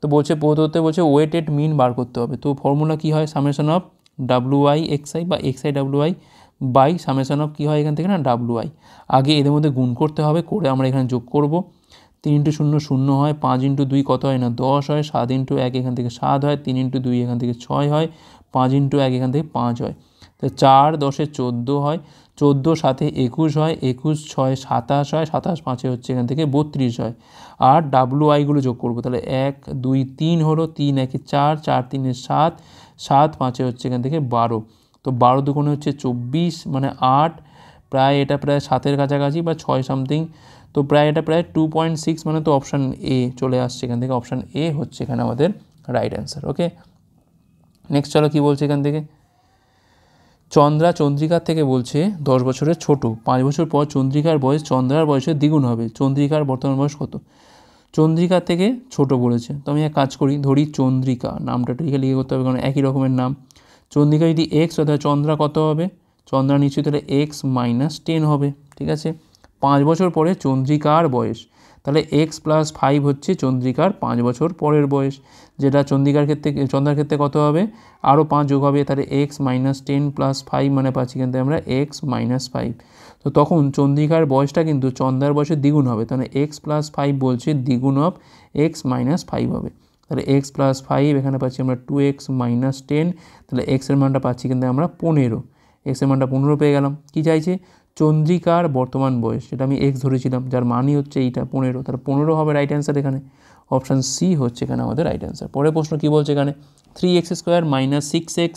তো বলছে প্রদত্তে বলছে ওয়েটেড মিন বার করতে হবে। তো ফর্মুলা কী হয়, সামেশন অফ WI/XI বা XI/WI বাই সামেশন অফ কী হয় এখান থেকে না WI। আগে এদের মধ্যে গুণ করতে হবে, করে আমরা এখানে যোগ করব। 3 × 0 0 হয়, 5 × 2 কত হয় না 10 হয়, 7 × 1 এখান থেকে 7 হয়, 3 × 2 এখান থেকে 6 হয়, 5 × 1 এখান থেকে 5 হয়, তো 4 10 14 হয়, 14 7 21 হয়, 21 6 27 হয়, 27 5 হচ্ছে এখান থেকে 32 হয়। আর WIগুলো যোগ করবো, তাহলে 1 2 3 হলো, 3 1 4, 4 3 7, 7 5 হচ্ছে এখান থেকে 12। তো 12 দুগুণে হচ্ছে 24 মানে 8, প্রায় এটা প্রায় 7-এর কাছাকাছি বা 6 সামথিং, তো প্রায় এটা প্রায় 2.6 মানে তো অপশান এ চলে আসছে এখান থেকে, অপশান এ হচ্ছে এখানে আমাদের রাইট অ্যান্সার। ওকে, নেক্সট চলো কী বলছে এখান থেকে, চন্দ্রা চন্দ্রিকার থেকে বলছে 10 বছরের ছোট, 5 বছর পর চন্দ্রিকার বয়স চন্দ্রার বয়সের দ্বিগুণ হবে, চন্দ্রিকার বর্তমান বয়স কত। চন্দ্রিকার থেকে ছোট বলেছে, তো আমি এক কাজ করি, ধরি চন্দ্রিকা নামটা লিখে করতে হবে, কারণ একই রকমের নাম। চন্দ্রিকা যদি এক্স হয় তাহলে চন্দ্রা কত হবে, চন্দ্রা নিশ্চয়ই তাহলে x - 10 হবে, ঠিক আছে। 5 বছর পরে চন্দ্রিকার বয়স, তাহলে x + 5 হচ্ছে চন্দ্রিকার 5 বছর পরের বয়স, যেটা চন্দ্রার ক্ষেত্রে কত হবে, আরও 5 যোগ হবে, তাহলে x - 10 + 5 মানে পাচ্ছি কিন্তু আমরা x - 5। তো তখন চন্দ্রিকার বয়সটা কিন্তু চন্দ্রার বয়সের দ্বিগুণ হবে, তাহলে x + 5 বলছে দ্বিগুণ অফ x - 5 হবে, তাহলে x + 5 এখানে পাচ্ছি আমরা 2x - 10, তাহলে x এর মানটা পাচ্ছি কিন্তু আমরা 15, x এর মানটা 15 পেয়ে গেলাম। কি চাইছে, চন্দ্রিকার বর্তমান বয়স, সেটা আমি x ধরেছিলাম, যার মানই হচ্ছে এইটা 15, তাহলে 15 হবে রাইট অ্যান্সার এখানে, অপশান সি হচ্ছে এখানে আমাদের রাইট অ্যান্সার। পরের প্রশ্ন কী বলছে এখানে, 3x² - 6x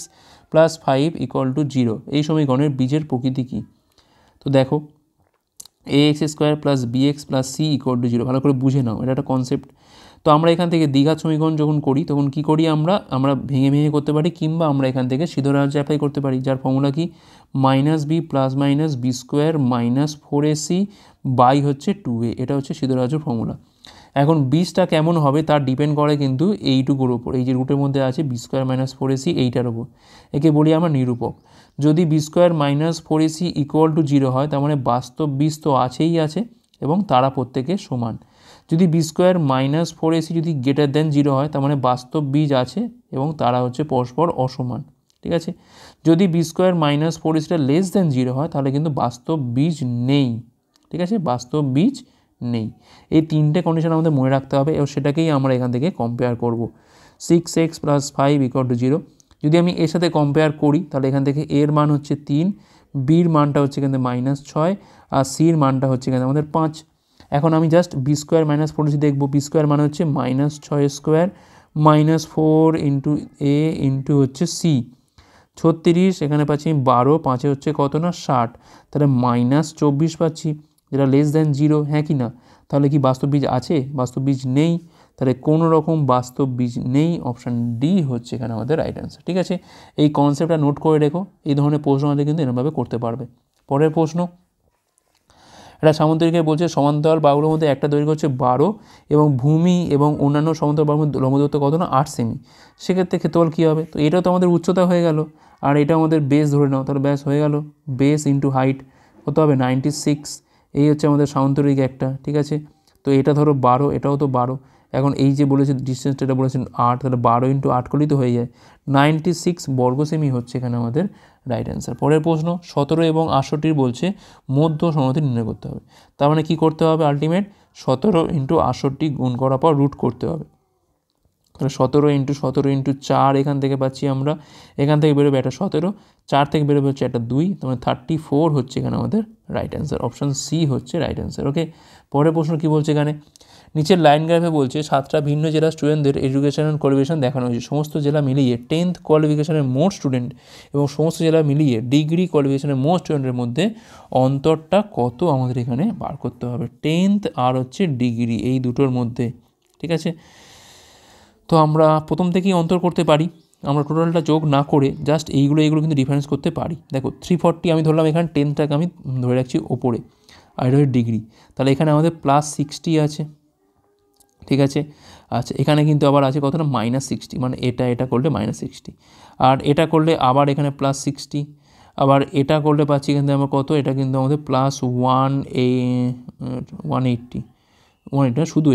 + 5 = 0 এই সমীকরণের বীজের প্রকৃতি কী। তো দেখো ax² + bx + c = 0, ভালো করে বুঝে নাও, এটা একটা কনসেপ্ট। তো আমরা এখান থেকে দ্বিঘাত সমীকরণ যখন করি তখন কি করি, আমরা ভেঙে ভেঙে করতে পারি, কিংবা আমরা এখান থেকে সিধা রাজ্যে অ্যাপ্লাই করতে পারি, যার ফর্মুলা কি -b + -b² - 4ac বাই হচ্ছে 2a, এটা হচ্ছে সিধা রাজ্যের ফর্মুলা। এখন বীজটা কেমন হবে তার ডিপেন্ড করে কিন্তু এইটুকুর ওপর, এই যে রুটের মধ্যে আছে b² - 4ac এইটার ওপর, একে বলি আমরা নিরূপক। যদি b² - 4ac = 0 হয়, তার মানে বাস্তব বীজ তো আছেই আছে এবং তারা প্রত্যেকে সমান। যদি b² - 4ac যদি > 0 হয়, তার মানে বাস্তব বীজ আছে এবং তারা হচ্ছে পরস্পর অসমান, ঠিক আছে। যদি b² - 4ac <0 হয়, তাহলে কিন্তু বাস্তব বীজ নেই, ঠিক আছে, বাস্তব বীজ নেই। এই তিনটে কন্ডিশন আমাদের মনে রাখতে হবে এবং সেটাকেই আমরা এখান থেকে কম্পেয়ার করব। 6x + 5 = 0। যদি আমি এর সাথে কম্পেয়ার করি তাহলে এখান থেকে এর মান হচ্ছে 3, বির মানটা হচ্ছে এখান থেকে -6 আর সির মানটা হচ্ছে এখানে আমাদের 5। এখন আমি জাস্ট b² - 4 দেখব। b² মানে হচ্ছে -6² - 4 × a × হচ্ছে c, 36। এখানে পাচ্ছি আমি 12, 5 হচ্ছে কত না 60, তাহলে -24 পাচ্ছি, যেটা <0, হ্যাঁ কি না? তাহলে কি বাস্তব বীজ আছে? বাস্তব বীজ নেই, তাহলে কোনো রকম বাস্তব বীজ নেই। অপশান ডি হচ্ছে এখানে আমাদের রাইট অ্যান্সার। ঠিক আছে, এই কনসেপ্টটা নোট করে রেখো, এই ধরনের প্রশ্ন আমাদের কিন্তু এরকমভাবে করতে পারবে। পরের প্রশ্ন, এটা সামুদ্রিকে বলছে সমান্তরাল বাহুগুলোর মধ্যে একটা দৈর্ঘ্য হচ্ছে 12 এবং ভূমি এবং অন্যান্য সমান্তরাল বাহুর মধ্যে লম্ব দূরত্ব কত না 8 সেমি। সেক্ষেত্রে ক্ষেত্রফল কী হবে? তো এটাও তো আমাদের উচ্চতা হয়ে গেল, আর এটা আমাদের বেস ধরে নাও, তাহলে ব্যাস হয়ে গেল, বেস ইন্টু হাইট কত হবে 96। এই হচ্ছে আমাদের সামুদ্রিক একটা। ঠিক আছে, তো এটা ধরো 12, এটাও তো 12। এখন এই যে বলেছে ডিস্টেন্সটা, এটা বলেছেন 8, তাহলে 12 × 8 করলেই তো হয়ে যায়, 96 বর্গ সেমি হচ্ছে এখানে আমাদের রাইট অ্যান্সার। পরের প্রশ্ন, 17 এবং 68 বলছে মধ্য সমদ্বি নির্ণয় করতে হবে। তার মানে কী করতে হবে? আলটিমেট 17 × 68 গুণ করার পর রুট করতে হবে। তাহলে 17 × 17 × 4 এখান থেকে পাচ্ছি আমরা, এখান থেকে বেরোবে একটা 17, 4 থেকে বেরোবে হচ্ছে একটা 2, তাহলে 34 হচ্ছে এখানে আমাদের রাইট অ্যান্সার। অপশান সি হচ্ছে রাইট অ্যান্সার। ওকে, পরের প্রশ্ন কী বলছে এখানে? নিচের লাইন গ্রাফে বলছে 7টা ভিন্ন জেলার স্টুডেন্টদের এডুকেশন অ্যান্ড কোয়ালিফিকেশন দেখানো হয়েছে। সমস্ত জেলা মিলিয়ে 10th কোয়ালিফিকেশনের মোট স্টুডেন্ট এবং সমস্ত জেলা মিলিয়ে ডিগ্রি কোয়ালিফিকেশনের মোট স্টুডেন্টের মধ্যে অন্তরটা কত আমাদের এখানে বার করতে হবে। 10th আর হচ্ছে ডিগ্রি, এই দুটোর মধ্যে। ঠিক আছে, তো আমরা প্রথম থেকেই অন্তর করতে পারি, আমরা টোটালটা যোগ না করে জাস্ট এইগুলো কিন্তু ডিফারেন্স করতে পারি। দেখো 340 আমি ধরলাম, এখানে 10টাকে আমি ধরে রাখছি ওপরে, আর এটা হচ্ছে ডিগ্রি, তাহলে এখানে আমাদের +60 আছে। ঠিক আছে, আচ্ছা এখানে কিন্তু আবার আছে কত না -60, মানে এটা করলে -60, আর এটা করলে আবার এখানে +60, আবার এটা করলে পাচ্ছি এখান থেকে আমরা কত, এটা কিন্তু আমাদের +180, শুধু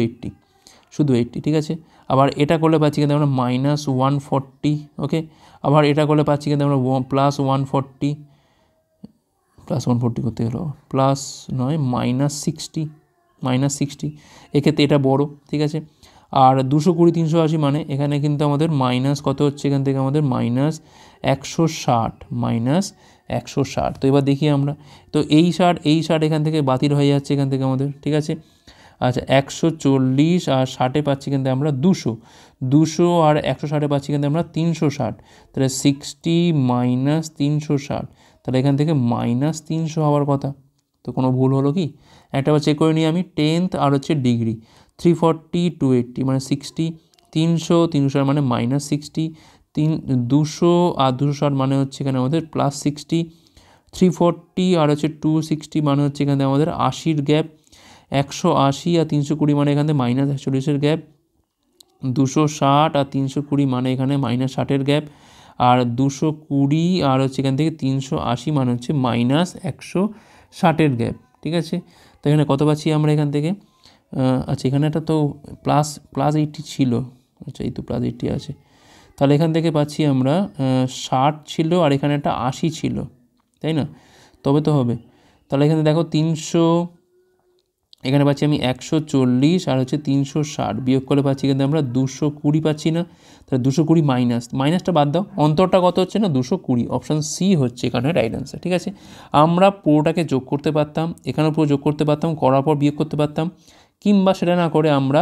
80, ঠিক আছে। আবার এটা করলে পাচ্ছি কিন্তু আমরা -140, ওকে। আবার এটা করলে পাচ্ছি কিন্তু আমরা +140 করতে গেল প্লাস নয় -60, এক্ষেত্রে এটা বড়। ঠিক আছে, আর 220, 380 মানে এখানে কিন্তু আমাদের মাইনাস কত হচ্ছে, এখান থেকে আমাদের -160, তো এবার দেখি আমরা, তো এই 60 এখান থেকে বাতিল হয়ে যাচ্ছে এখান থেকে আমাদের। ঠিক আছে, আচ্ছা 140 আর 60 পাচ্ছি কিন্তু আমরা 200 আর 160 পাচ্ছি কিন্তু আমরা 360, তাহলে 60 - 360, তাহলে এখান থেকে -300 হওয়ার কথা। তো কোনো ভুল হলো কি? একটা বার চেক করে নিই আমি, 10th আর হচ্ছে ডিগ্রি 340, 280 মানে 60, 300 মানে -60, 200 আর 260 মানে হচ্ছে এখানে আমাদের +60, 340 আর হচ্ছে 260 মানে হচ্ছে এখানে আমাদের 80-র গ্যাপ, 180 আর 320 মানে এখান থেকে -41-এর গ্যাপ, 260 আর 320 মানে এখানে -60-এর গ্যাপ, আর 220 আর হচ্ছে এখান থেকে 380 মানে হচ্ছে -160-এর গ্যাপ। ঠিক আছে, তো এখানে কত পাচ্ছি আমরা এখান থেকে? আচ্ছা এখানে একটা তো +80 ছিল, আচ্ছা এই তো +80 আছে, তাহলে এখান থেকে পাচ্ছি আমরা 60 ছিল আর এখানে একটা 80 ছিল, তাই না? তবে তো হবে, তাহলে এখানে দেখো 300, এখানে পাচ্ছি আমি 140 আর হচ্ছে 360, বিয়োগ করে পাচ্ছি কিন্তু আমরা 220 পাচ্ছি না, তাহলে 220 মাইনাসটা বাদ দাও, অন্তরটা কত হচ্ছে না 220। অপশান সি হচ্ছে এখানে রাইট অ্যান্সার। ঠিক আছে, আমরা পুরোটাকে যোগ করতে পারতাম, এখানেও পুরো যোগ করতে পারতাম, করার পর বিয়োগ করতে পারতাম, কিংবা সেটা না করে আমরা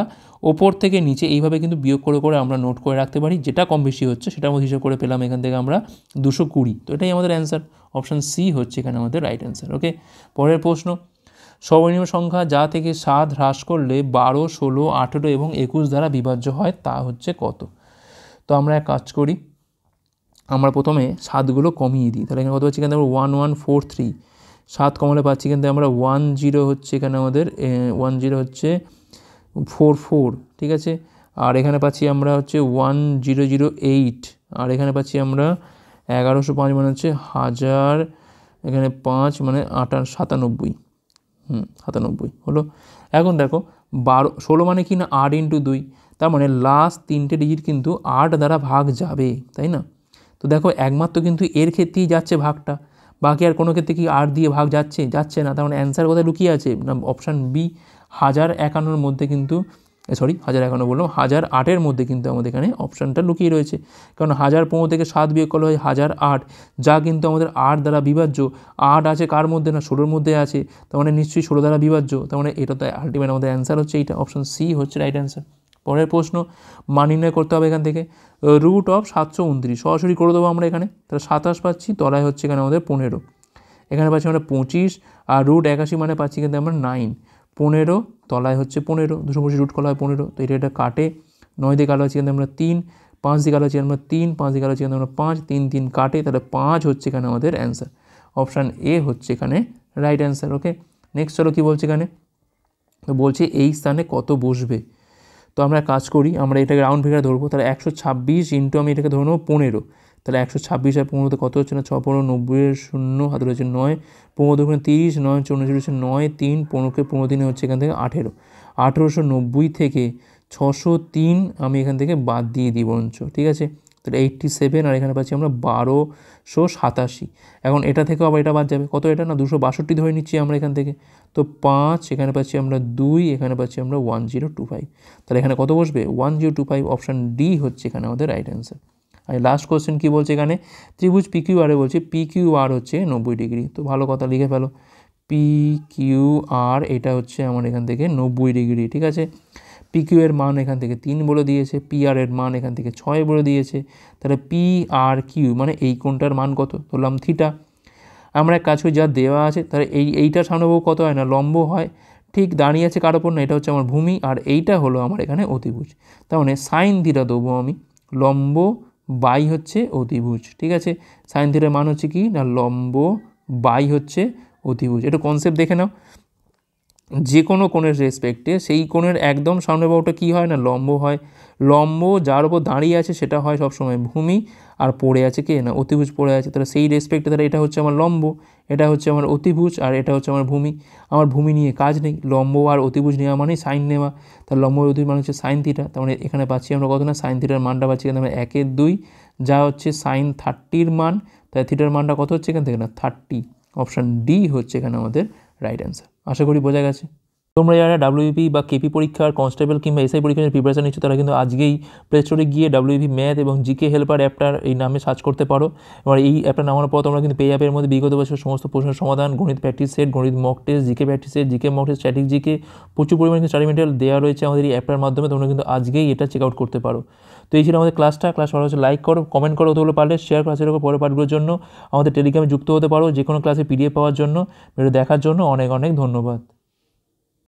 ওপর থেকে নিচে এইভাবে কিন্তু বিয়োগ করে আমরা নোট করে রাখতে পারি, যেটা কম বেশি হচ্ছে সেটা আমরা হিসাব করে পেলাম এখান থেকে আমরা 220। তো এটাই আমাদের অ্যান্সার, অপশান সি হচ্ছে এখানে আমাদের রাইট অ্যান্সার। ওকে, পরের প্রশ্ন, সর্বনিম্ন সংখ্যা যা থেকে 7 হ্রাস করলে 12, 16, 18 এবং 21 দ্বারা বিভাজ্য হয় তা হচ্ছে কত? তো আমরা এক কাজ করি, আমরা প্রথমে 7গুলো কমিয়ে দিই, তাহলে এখানে কত পাচ্ছি? এখানে আমরা 1143, 7 কমালে পাচ্ছি কিন্তু আমরা 10 হচ্ছে এখানে আমাদের 10 হচ্ছে 44। ঠিক আছে, আর এখানে পাচ্ছি আমরা হচ্ছে 1008, আর এখানে পাচ্ছি আমরা 1105 মানে হচ্ছে 1000, এখানে 5 মানে 97, 97 হলো। এখন দেখো 16 মানে কি না 8 × 2, তার মানে লাস্ট 3টে ডিজিট কিন্তু 8 দ্বারা ভাগ যাবে, তাই না? তো দেখো একমাত্র কিন্তু এর ক্ষেত্রেই যাচ্ছে ভাগটা, বাকি আর কোনো ক্ষেত্রে কি 8 দিয়ে ভাগ যাচ্ছে না, তার মানে অ্যান্সার কোথায় লুকিয়ে আছে না? অপশান বি 1051 মধ্যে কিন্তু 1051 বললাম, 1008 মধ্যে কিন্তু আমাদের এখানে অপশানটা লুকিয়ে রয়েছে। কারণ 1015 থেকে 7 বিয়োগ করলে হয় 1008, যা কিন্তু আমাদের 8 দ্বারা বিভাজ্য। 8 আছে কার মধ্যে, না 16-র মধ্যে আছে, তার মানে নিশ্চয়ই 16 দ্বারা বিভাজ্য। তার মানে এটা তো আলটিমেট আমাদের অ্যান্সার হচ্ছে এইটা, অপশান সি হচ্ছে রাইট অ্যান্সার। পরের প্রশ্ন, মান নির্ণয় করতে হবে এখান থেকে। রুট অফ 729 সরাসরি করে দেবো আমরা এখানে, তাহলে 27 পাচ্ছি, তলায় হচ্ছে এখানে আমাদের 15, এখানে পাচ্ছি আমরা 25, আর রুট 81 মানে পাচ্ছি কিন্তু আমরা 9, 15 তলায় হচ্ছে 15, 225 রুট করা হয় 15, তো এটা কাটে, 9 দিয়ে কাটা হচ্ছে কিন্তু আমরা 3, 5 দিয়ে কাটা হচ্ছে আমরা 3, 5 দিয়ে কাটা হচ্ছে কিন্তু আমরা 5, 3 3 কাটে, তাহলে 5 হচ্ছে এখানে আমাদের অ্যান্সার, অপশান এ হচ্ছে এখানে রাইট অ্যান্সার। ওকে, নেক্সট চলো কী বলছে এখানে, তো বলছে এই স্থানে কত বসবে। তো আমরা কাজ করি, আমরা এটাকে রাউন্ড ফিগার ধরবো, তাহলে 126 ইন্টু আমি এটাকে ধরে নেবো 15, তাহলে 126 আর 15তে কত হচ্ছে না 6 15 90 0 হাতে রয়েছে 9, 15 দুগুণে 30, 9 14 হচ্ছে 9, 3 15কে 15 দিনে হচ্ছে এখান থেকে 18, 1890 থেকে 603 আমি এখান থেকে বাদ দিয়ে দিই বরঞ্চ, ঠিক আছে, তাহলে 87, আর এখানে পাচ্ছি আমরা 1287। এখন এটা থেকে আবার এটা বাদ যাবে, কত এটা না 262 ধরে নিচ্ছি আমরা এখান থেকে, তো 5, এখানে পাচ্ছি আমরা 2, এখানে পাচ্ছি আমরা 1025, তাহলে এখানে কত বসবে 1025, অপশান ডি হচ্ছে এখানে আমাদের রাইট অ্যান্সার। আর লাস্ট কোশ্চেন কী বলছে এখানে, ত্রিভুজ পিকিউআরে বলছে পিকিউআর হচ্ছে 90 ডিগ্রি, তো ভালো কথা লিখে ফেলো, পিকিউআর এটা হচ্ছে আমার এখান থেকে 90 ডিগ্রি, ঠিক আছে। পিকিউ এর মান এখান থেকে 3 বলে দিয়েছে, পিআর এর মান এখান থেকে 6 বলে দিয়েছে, তাহলে পিআর কিউ মানে এই কোণটার মান কত, ধরলাম থিটা। আমরা এক কাজ করি, যা দেওয়া আছে তাহলে এইটার সামনে কত হয় না লম্ব হয়, ঠিক দাঁড়িয়ে আছে কার ওপর না, এটা হচ্ছে আমার ভূমি, আর এইটা হলো আমার এখানে অতিভুজ, তার মানে সাইন থিটা দেবো আমি, লম্ব বাই হচ্ছে অতিভুজ, ঠিক আছে। সাইন থিটার মান হচ্ছে কি না লম্ব বাই হচ্ছে অতিভুজ। এটা কনসেপ্ট দেখে নাও, যে কোনো কোণের রেসপেক্টে সেই কোণের একদম সামনের বাহুটা কী হয় না লম্ব হয়, লম্ব যার উপর দাঁড়িয়ে আছে সেটা হয় সবসময় ভূমি, আর পড়ে আছে কে না অতিভুজ পড়ে আছে, তাহলে সেই রেসপেক্টে তাহলে এটা হচ্ছে আমার লম্ব, এটা হচ্ছে আমার অতিভুজ, আর এটা হচ্ছে আমার ভূমি। আমার ভূমি নিয়ে কাজ নেই, লম্ব আর অতিভুজ নেওয়া মানেই সাইন নেওয়া, তাহলে লম্ব আর অতিভুজ মানে হচ্ছে সাইন থিটা, তার মানে এখানে পাচ্ছি আমরা কত না সাইন থিটার মানটা পাচ্ছি এখানে আমরা 1/2, যা হচ্ছে সাইন 30-র মান, তাই থিটার মানটা কত হচ্ছে এখান থেকে না 30, অপশান ডি হচ্ছে এখানে আমাদের রাইট অ্যান্সার। আশা করি বোঝা গেছে। তোমরা যারা ডাব্লিউপি বা কেপি পরীক্ষার কনস্টেবল কিংবা এসআই পরীক্ষার প্রিপারেশন নিচ্ছ, তারা কিন্তু আজকেই প্লে স্টোরে গিয়ে ডাব্লিউপি ম্যাথ এবং জিকে হেল্পার অ্যাপটার এই নামে সার্চ করতে পারো। এবার এই অ্যাপটা নামানোর পর তোমরা কিন্তু পেয়ে অ্যাপের মধ্যে বিগত বছর সমস্ত প্রশ্নের সমাধান, গণিত প্র্যাকটিস সেট, গণিত mock test, GK practice set, GK mock test, static GK, প্রচুর পরিমাণে স্টাডি মেটেরিয়াল দেওয়া রয়েছে আমাদের এই অ্যাপটার মাধ্যমে, তোমরা কিন্তু আজকেই এটা চেক আউট করতে পারো। তো এই ছিল আমাদের ক্লাস ভালো হচ্ছে লাইক করো, কমেন্ট করো, ওগুলো পারলে শেয়ার ক্লাসের উপর পরের পার্টগুলোর জন্য আমাদের টেলিগ্রামে যুক্ত হতে পারো, যে কোনো ক্লাসে পিডিএফ পাওয়ার জন্য। ভিডিও দেখার জন্য অনেক অনেক ধন্যবাদ।